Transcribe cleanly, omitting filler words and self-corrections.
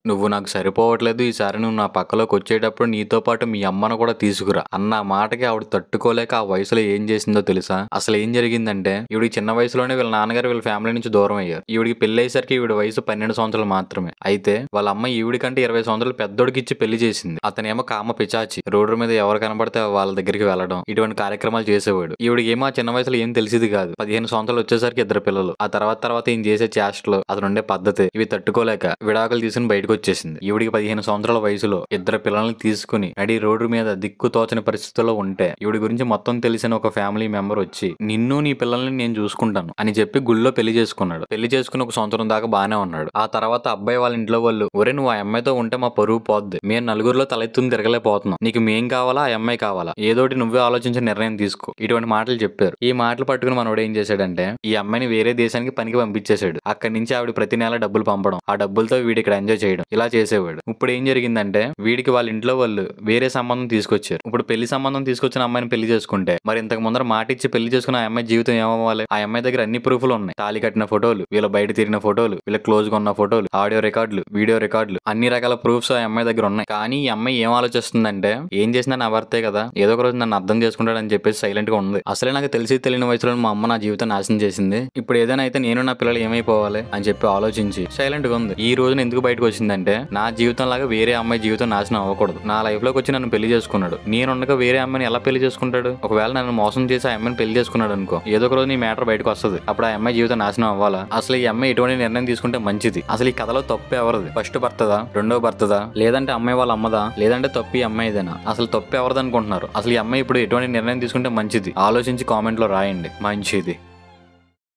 నువ్వు నాకు సరిపోవట్లేదు. ఈసారి నువ్వు నా పక్కలోకొచ్చేటప్పుడు నీతో పాటు మీ అమ్మను కూడా తీసుకురా అన్న మాటకి ఆవిడ తట్టుకోలేక ఆ వయసులో ఏం చేసిందో తెలుసా? అసలు ఏం జరిగిందంటే ఈవిడికి చిన్న వయసులోనే వీళ్ళ నాన్నగారు వీళ్ళ ఫ్యామిలీ నుంచి దూరం అయ్యారు. ఈవిడికి పెళ్లయ్యేసరికి ఈవిడ వయసు 12 సంవత్సరాలు మాత్రమే. అయితే వాళ్ళ అమ్మ ఈవిడి కంటే 20 సంవత్సరాలు పెద్దోడికి ఇచ్చి పెళ్లి చేసింది. అతనేమో కామ పిచాచి. రోడ్డు మీద ఎవరు కనబడితే వాళ్ళ దగ్గరికి వెళ్ళడం ఇటువంటి కార్యక్రమాలు చేసేవాడు. ఈవిడికి ఏమో చిన్న వయసులో ఏం తెలిసింది కాదు. 15 సంవత్సరాలు వచ్చేసరికి 2 పిల్లలు. ఆ తర్వాత ఈయన చేసే చేష్టలు, అతను ఉండే పద్ధతి ఇవి తట్టుకోలేక విడాకులు తీసుకుని బయటకు వచ్చేసింది. ఈవిడికి 15 సంవత్సరాల వయసులో 2 పిల్లల్ని తీసుకుని నడి రోడ్డు మీద దిక్కు తోచని పరిస్థితుల్లో ఉంటే ఈవిడి గురించి మొత్తం తెలిసిన ఒక ఫ్యామిలీ మెంబర్ వచ్చి నిన్ను నీ పిల్లల్ని నేను చూసుకుంటాను అని చెప్పి గుళ్ళో పెళ్లి చేసుకున్నాడు. పెళ్లి చేసుకుని 1 సంవత్సరం దాకా బానే ఉన్నాడు. ఆ తర్వాత అబ్బాయి వాళ్ళ ఇంట్లో వాళ్ళు ఒరే నువ్వు ఆ అమ్మాయితో ఉంటే మా పరువు పోద్ది, మేము నలుగురిలో తలెత్తుని తిరగలేకపోతున్నాం, నీకు మేం కావాలా ఆ అమ్మాయి కావాలా, ఏదోటి నువ్వే ఆలోచించి నిర్ణయం తీసుకో, ఇటువంటి మాటలు చెప్పారు. ఈ మాటలు పట్టుకుని మనోడు ఏం చేశాడంటే ఈ అమ్మాయిని వేరే దేశానికి పనికి పంపించేశాడు. అక్కడి నుంచి ఆవిడ ప్రతి నెల డబ్బులు పంపడం, ఆ డబ్బులతో వీడి ఇక్కడ ఎంజాయ్ చేయడం ఇలా చేసేవాడు. ఇప్పుడు ఏం జరిగిందంటే వీడికి వాళ్ళ ఇంట్లో వాళ్ళు వేరే సంబంధం తీసుకొచ్చారు. ఇప్పుడు పెళ్లి సంబంధం తీసుకొచ్చిన అమ్మాయిని పెళ్లి చేసుకుంటే మరి ఇంతకు ముందర మాట ఇచ్చి పెళ్లి చేసుకున్న ఆ అమ్మాయి జీవితం ఏమవ్వాలి? ఆ అమ్మాయి దగ్గర అన్ని ప్రూఫ్లు ఉన్నాయి. తాళి కట్టిన ఫోటోలు, వీళ్ళ బయట తిరిగిన ఫోటోలు, వీళ్ళ క్లోజ్ గా ఉన్న ఫోటోలు, ఆడియో రికార్డులు, వీడియో రికార్డులు, అన్ని రకాల ప్రూఫ్స్ ఆ అమ్మాయి దగ్గర ఉన్నాయి. కానీ ఈ అమ్మాయి ఏం ఆలోచిస్తుందంటే ఏం చేసినా నా భర్తే కదా, ఏదో ఒక రోజు నన్ను అర్థం చేసుకుంటాడని చెప్పేసి సైలెంట్ గా ఉంది. అసలే నాకు తెలిసి తెలియని వయసులో మా అమ్మ నా జీవితం నాశనం చేసింది. ఇప్పుడు ఏదైనా అయితే నేను నా పిల్లలు ఏమైపోవాలి అని చెప్పి ఆలోచించి సైలెంట్ గా ఉంది. ఈ రోజున ఎందుకు బయటకు వచ్చిందంటే నా జీవితం లాగా వేరే అమ్మాయి జీవితం నాశనం అవ్వకూడదు. నా లైఫ్ లోకి వచ్చి నన్ను పెళ్లి చేసుకున్నాడు, నేనుండగా వేరే అమ్మాయిని ఎలా పెళ్లి చేసుకుంటాడు? ఒకవేళ నన్ను మోసం చేసి ఆ అమ్మాయిని పెళ్లి చేసుకున్నాడు అనుకో, ఏదో ఒక రోజు నీ మ్యాటర్ బయటకు వస్తుంది. అప్పుడు ఆ అమ్మాయి జీవితం నాశనం అవ్వాలా? అసలు ఈ అమ్మాయి ఎటువంటి నిర్ణయం తీసుకుంటే మంచిది? అసలు ఈ కథలో తప్పు ఎవరిది? ఫస్ట్ భర్తదా, రెండో భర్తదా, లేదంటే అమ్మాయి వాళ్ళ అమ్మదా, లేదంటే తప్పు ఈ అమ్మాయిదేనా? అసలు తప్పు ఎవరిది అనుకుంటున్నారు? అసలు ఈ అమ్మాయి ఇప్పుడు ఎటువంటి నిర్ణయం తీసుకుంటే మంచిది? ఆలోచించి కామెంట్ లో రాయండి. మంచిది.